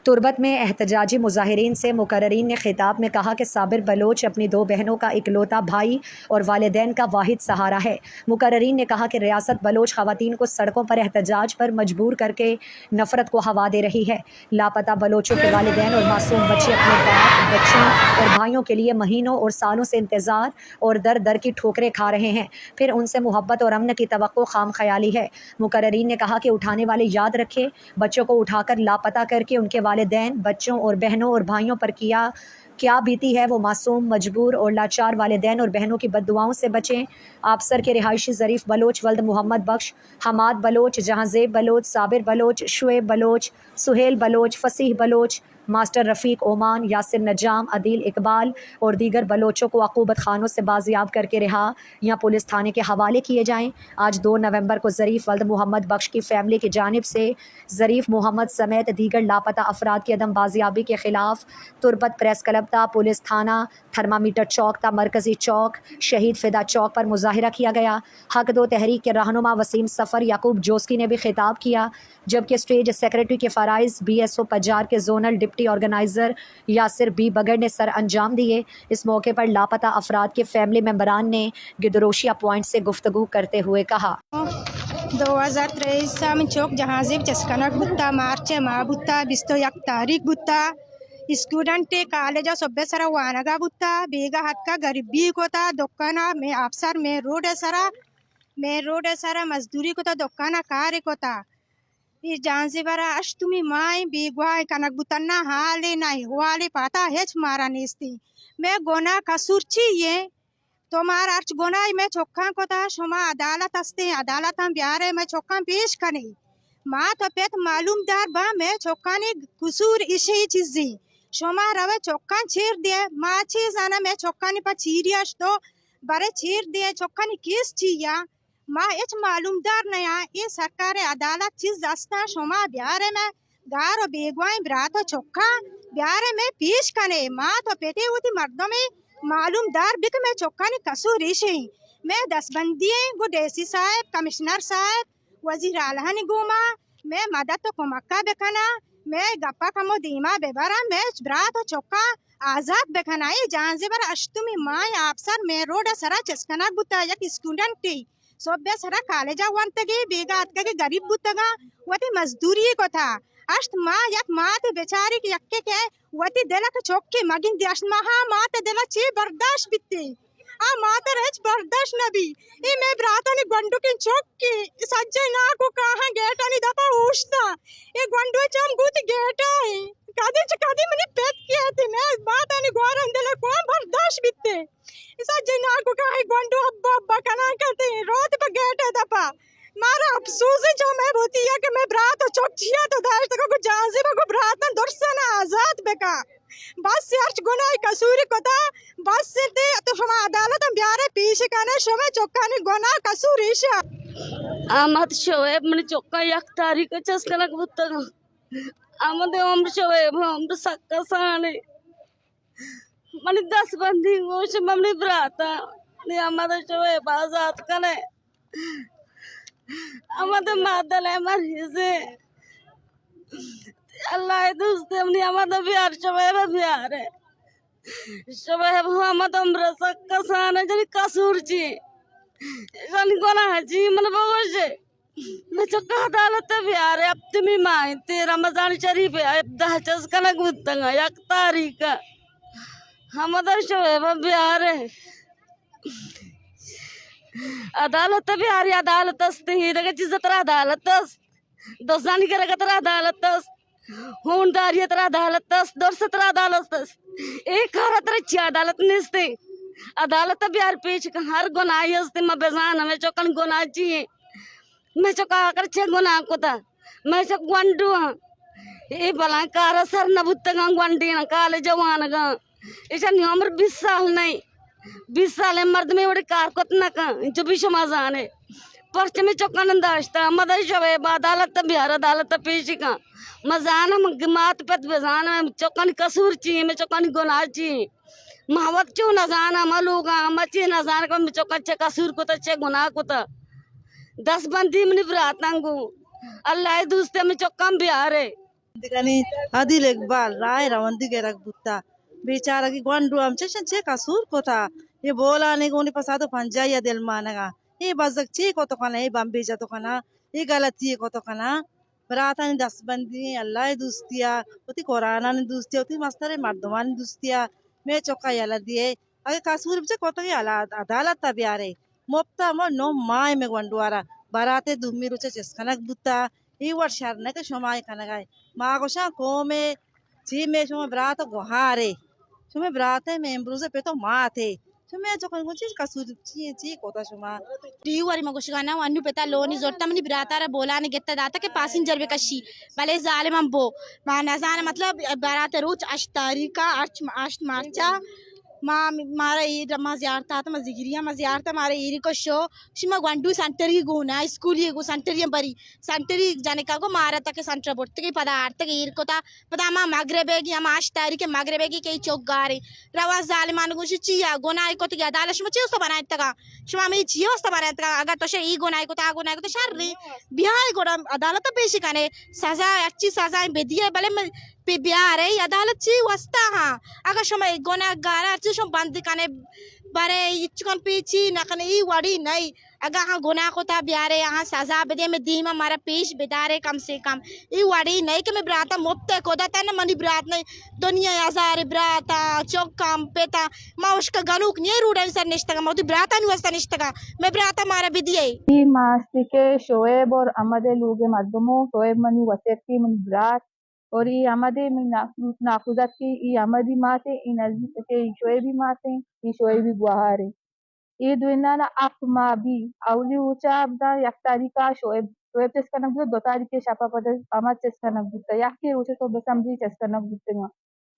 तुर्बत में एहतजाजी मुजाहिरीन से मुकर्रीन ने खिताब में कहा कि साबिर बलोच अपनी दो बहनों का इकलौता भाई और वालिदैन का वाहिद सहारा है। मुकर्रीन ने कहा कि रियासत बलोच ख़वातीन को सड़कों पर एहतजाज पर मजबूर करके नफ़रत को हवा दे रही है। लापता बलोचों के वालिदैन और मासूम बच्चे अपने बाप, बच्चों और भाइयों के लिए महीनों और सालों से इंतज़ार और दर दर की ठोकरें खा रहे हैं, फिर उनसे मोहब्बत और अमन की तवक्को खाम ख्याली है। मुकर्रीन ने कहा कि उठाने वाले याद रखें, बच्चों को उठाकर लापता करके उनके वालिदैन, बच्चों और बहनों और भाइयों पर क्या बीती है। वो मासूम, मजबूर और लाचार वालिदैन और बहनों की बद्दुआओं से बचें। आपसर के रिहायशी ज़रीफ़ बलोच, वल्द मोहम्मद बख्श, हमाद बलोच, जहांज़ेब बलोच, साबिर बलोच, शुएब बलोच, सुहेल बलोच, फसीह बलोच, मास्टर रफ़ीक ओमान, यासिर नजाम, अदील इकबाल और दीगर बलोचों को अक़ूबत खानों से बाजियाब करके रिहा या पुलिस थाने के हवाले किए जाएँ। आज 2 नवंबर को ज़रीफ़ वल्द मोहम्मद बख्श की फ़ैमिली की जानिब से ज़रीफ़ मोहम्मद समेत दीगर लापता अफराद की अदम बाजियाबी के ख़िलाफ़ तुर्बत प्रेस क्लब ता, पुलिस थाना, थर्मामीटर चौक ता, मरकज़ी चौक, शहीद फ़िदा चौक पर मुज़ाहिरा किया गया। हक दो तहरीक के रहनुमा वसीम सफ़र, याकूब जोस्की ने भी खिताब किया, जबकि स्टेज सेक्रेटरी के फ़राइज़ BSO पजार के जोनल डिप्टी ऑर्गेनाइज़र यासिर बी बगर ने सर अंजाम दिए। इस मौके पर लापता अफराद के फैमिली मेम्बरान ने गिदरोशिया पॉइंट से गुफ्तगू करते हुए कहा 2023 साल चौक जहाज़ीब चस्कनक बुत्ता मार्च माह बुत्ता 21 तारीख बुत्ता स्टूडेंट कॉलेज सभ्य सरा वानगा बुत्ता बेगा हाथ का गरीबी कोता दुकाना में अफसर में रोड सरा मजदूरी कोता दुकाना कार्य कोता इस जानसीबारा अश तुम्ही माय बेगवाय कनक बुतन्ना हाले नहीं वाले पाता हेच मारा नेस्ती मैं गोना कसूरची ये तुम्हार अर्च गोना मैं चौखा कोता शोमा अदालत हस्ते अदालत हम बिहार मैं चौखा पेश कने माँ तो पेत मालूमदार बा मैं चौखा ने कसूर इसी चीज़ी शोमा रवे चौखा चीर दिए माँ चीज आना मैं चौखा ने पर चीरियाश तो बड़े चीर दिए चौखा ने किस चीया माँ इच मालूमदार नया ये सरकार अदालत चीज दस्ता शोमा बिहार में गार और बेगवाई ब्रात चौखा बिहार में पेश कने माँ तो पेटे होती मर्दों में मालूमदार बिक में चौखा ने कसूर इसी मैं 10 बंदिये गो डेसी साहब, कमिश्नर साहब, वजीर आला ने घूमा मैं मदद तो कुमक्का बेखना मैं गप्पा कमो दीमा बेबरा मैं ब्रात चौका आजाद बेखना ये जानजेबर अश्तुमी माय अफसर मैं रोड सरा चस्कना बुता एक स्टूडेंट टी सोबे सरा कॉलेजा वंतगे बेगा अतगे गरीब बुतगा वती मजदूरी को था अष्ट माँ यक माते बेचारी की यक्के के वती देला के चौके मगिन दी अष्ट महा माते देला ची बर्दाश्त बित्ती आ माते रेच बर्दाश्त नबी ई मैं ब्राता ने गंडू के चौके सज्जे ना को कहाँ गेटा नहीं दपा उष्टा ये गंडू चम गुत गेटा है कदी मनी पेट किया थी मैं बात आने गोर अंदर कौन बर्दाश्त बित्ते सज्जे ना को कहाँ गंडू अब्बा कना करते रोत पर गेटा दपा मारा अफसोस है जो मैं होती है कि मैं ब्रात चौकिया तो दाल तक को जानसे को ब्रात न दर्शन आजाद बेका बस यार गुनाह कसूर को था बस से ते तो हम अदालत हम बिहार पेश करने शमे चौका ने गुनाह कसूर ईशा आमद शोएब मन चौका एक तारीख चस्कना बुत्ता आमद उम्र शोएब उम्र सक्का साने मन 10 बंदी गोश मम्मी ब्राता ने आमद शोएब आजाद कने আমাদের মাদালে আমার হিসে আল্লাহ দুস্তে আমনি আমাদের বিহার সবাই আমাদের আমরা সাক্কা সানা জানি কাসুরছি জানি গোনা হাজি মানে বগছে मैं चक्का अदालत बिहार अब तुम्हें माए 13 रमजान शरीफ है अब 10 चस्कना गुत्तंगा 1 तारीख हमारे शोएब बिहार है अदालत बिहारी अदालत ही जिज्जत अदालत दोस्तानी करे तर अदालत होनदारी तर अदालत दोस्त तर अदालत एक हरत अदालत निस्ते अदालत बिहार पेश हर गुनाही हस्ते मैं बेजान हमें चौकन गुनाह चाहिए मैं चौका कर छे गुनाह को था मैं चौक गुंडू ये भला कार सर न बुत्तगा गुंडी न काले जवान गा ऐसा नहीं उम्र 20 साल नहीं 20 साल मर्द में बड़े कार को ना का जो भी समाजान है पर्च में चौका नंदाश्ता मदर शवेब अदालत बिहार अदालत पेश का मजान मात पत बेजान में चौका कसूर चाहिए मैं चौका गुनाह चाहिए महावत चो नजाना मलूगा मची नजान को चौका अच्छे कसूर को तो अच्छे गुनाह को तो 10 बंदी में बरातंगू अल्लाह दूसरे में चौका बिहार है Digani adil ekbal rai rawandi gerak butta bicara ki gwandu amche che kasur kota ye bola ne goni pasado panjaya del managa ye bazak che koto kana ye bambeja to kana ye galati koto kana berata ni dasbandi allah dustia oti korana ni dustia oti mastare mardoman dustia me choka yala die age kasur biche koto ye ala adalat tabiare mopta mo no mai me gwanduara barate dummiru che cheskanak butta i war sharna ke shomai kanagai Magosha come si me shuma brata gohare. Shuma brata me embruze peto mate. Shuma jokon gunchi kasur chi kota shuma. Riwari magoshigana wannu peta loni zotta mani biratara bolane getta data ke passenger be kashi bale zalimam bo ma nazana matlab barata roch 8 tarika 8 marcha ma mara Eid मा ज़ियारता था मा ज़िगिरिया मा ज़ियारता मारे eerie को show शिमा गंडू centre की गुना school ये गु centre ये बरी सेंटर जाने का को मारा तक सेंटर बोलते के पदार्थ के ईर को था पता मा मगरबे की हम 8 तारीख के मगरबे की कई चौक गारे रवा जालिमान को चिया गुना को तो याद आले शिमा चियो तो बनाए तक शिमा में चियो तो बनाए तक अगर तो शे ई गुना को तो शर्री बिहार गोड़ा अदालत पेश कने सजा अच्छी सजा बेदिए भले पे बिहार है अदालत ची वस्ता हाँ अगर शमा गोना गारा अच्छी शम बंद कने बारे इचकन पीछी न कने ई वड़ी नहीं अगर हाँ गुनाह को था बिहारे यहाँ सजा बेदे में दीमा हमारा पेश बेदारे कम से कम ई वड़ी नहीं कि मैं ब्राता मुफ्त को दाता न मनी ब्रात नहीं दुनिया हजार ब्राता चौक काम पेता माँ उसका गलूक नहीं रूडन सर निश्तगा मोदी ब्राता नहीं वस्ता निश्तगा मैं ब्राता मारा बिदिये ఈ మాస్తికే షోయబ్ और আমাদের লোগে মাধ্যমে షోయబ్ మని వసెత్తి మన బ్రాత్ और ये আমাদের नाखुदा की ये আমাদের माते इन के शोएबी माते ये शोएबी गुहारे ये दुनिया ना आप माबी अवली ऊंचा अपना एक तारीखा शोएब चेस्का नब्बे 2 तारीख शापा पद अमर चेस्का नब्बे या के ऊंचे तो बसमजी चेस्का नब्बे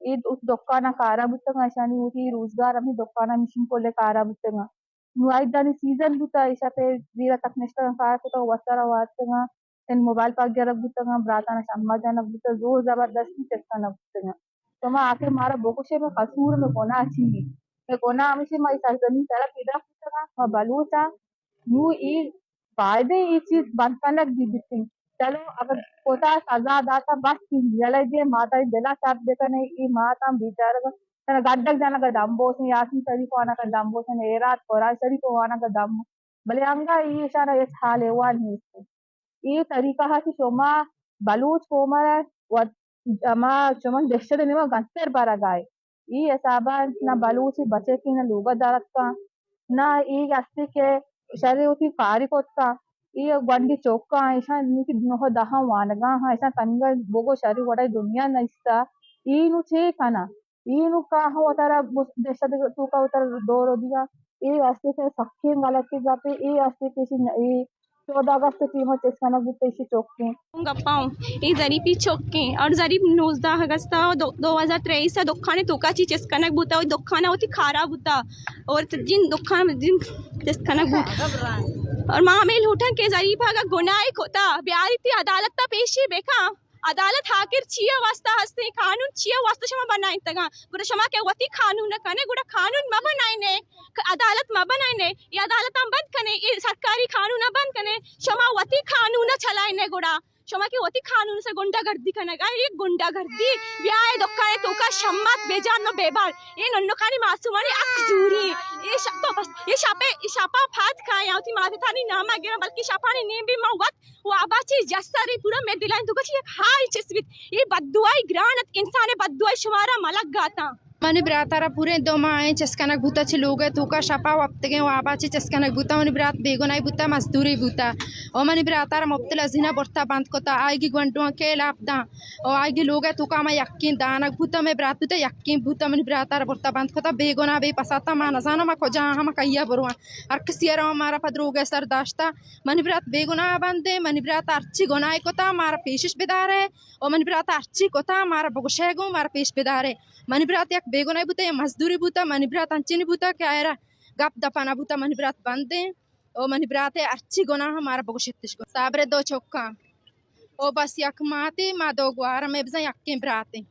ये उस दुकाना कारा बुत्तंगा शानी उठी रोजगार अपनी दुकाना मिशन को ले कारा बुत्तंगा nuaidani season buta isape dira taknesta kaya ko to wasara watanga en mobile pak jarab butanga bratana sammajana buta जोर जबरदस्ती चेस्ताना बुतanga तो मैं आखिर मारा बोकुशे में कसूर में कोना अच्छी मैं कोना हमेशा मैं सरजमी तरफ इधर बुतanga मैं बलूचा यू ई फायदे ये चीज बनपनक दी बिटिंग चलो अगर कोता सजा दाता बस रियलाइज ये माता दिला साथ देखने ई माता बिचारा తన గడ్డకు జనక దంబోసం యాసిన్ షరీఫ్ అనక దంబోసం ఏరాత్ ఖురాన్ షరీఫ్ అనక దమ్ బలియాంగా ఈ ఇషారా ఎస్ హాలే వాన్ हिस्से ये तरीका है कि शोमा बलूच कोमर व जमा शोमा दहशत निमा गंतर बारा गाय ये असाबा ना बलूच बचे की ना लोगा दारत का ना ये अस्ति के शरीर की कारी कोत का ये गंडी चौका ऐसा नी की नहो दहा वानगा हा ऐसा तंगा बोगो शरीर वडा दुनिया नइस्ता ये नु छे खाना ఈను కాహవతర దేశದ ತೂಕ ಉತ್ತರ ದೋರೋದಿಗ ಈ ಅಸ್ತಿಕೆ ಸಖ್ಯ ಗಲತಿ जाते ಈ ಅಸ್ತಿಕೆ ಈ 14 अगस्त की मत इसका गुत्तेशी चौके गप्पाओं ये जरीपी चौके और जरीप 19 अगस्त 2023 दुखाने तोकाची चेस्कनक बुता और दुखाना होती खारा बुता और जिन दुखान जिन चेस्कनक और मामेल उठन के जरीप का गुनाह होता प्यारी थी अदालत ता पेशी बेखा अदालत हाकिर छिया वास्ता हस्ते कानून छिया वास्ता शमा बनाई तगा गुड़ा शमा के वती कानून न कने गुड़ा कानून म बनाई ने अदालत म बनाई ने ये अदालत हम बंद कने ये सरकारी कानून बंद कने शमा वती कानून चलाई ने गुड़ा शमा के वती कानून से गुंडागर्दी कनेगा ये गुंडागर्दी ब्याह दोकाने तोका शम्मत बेजान नो बेबार ये नन्नो खानी मासूमानी अकजूरी ये तो बस ये शापा फात खाया होती माथे थानी नाम आ गया बल्कि शापानी नेम भी मवत वो आबाची जस्सारी पूरा मैं दिलाइन तो कुछ ये हाई चस्वित ये बद्दुआई ग्रानत इंसान बद्दुआई शुमारा मलक गाता मनी ब्रातारा पूरे दो माए चस्कनक भूता छि लोग तूका शपा वप्तगे वाबाची चस्कनक भूता मनी ब्रात बेगोनाई भूता मजदूरी भूता ओ मनी ब्रातारा मुब्तला जिना बर्ता बंद कोता आएगी गंटुआ के लापदा ओ आएगी लोग तूका मा यकीन दानक भूता में ब्रात भूता यकीन भूता मनी ब्रातारा बर्ता बंद कोता बेगोना बे पसाता मा नजाना मा खोजा हम कहिया बरुआ और किसियारा हमारा पदरोग सरदाश्ता मनी ब्रात बेगोना बंदे मनी ब्रात अर्ची गोनाई कोता मारा पेशिश बेदारे ओ मनी ब्रात अर्ची कोता मारा बगुशेगो मारा पेश बेदारे मनी ब्रात एक बेगोनाई बुता या मजदूरी बुता मनी ब्रात अंचिनी बुता क्या era गप दपाना बुता मनी ब्रात बंदे ओ मनी ब्रात अर्ची गोना हमारा बगुशेतिश को साबरे दो चौका ओ बस यक माते मा दो ग्वारा में बजा यक्के ब्राते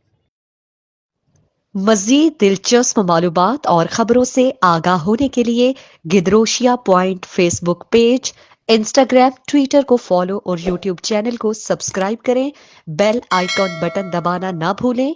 मज़ीद दिलचस्प मालूमात और ख़बरों से आगाह होने के लिए Gedrosia point Facebook page, Instagram, Twitter को फॉलो और यूट्यूब चैनल को सब्सक्राइब करें। बेल आइकॉन बटन दबाना ना भूलें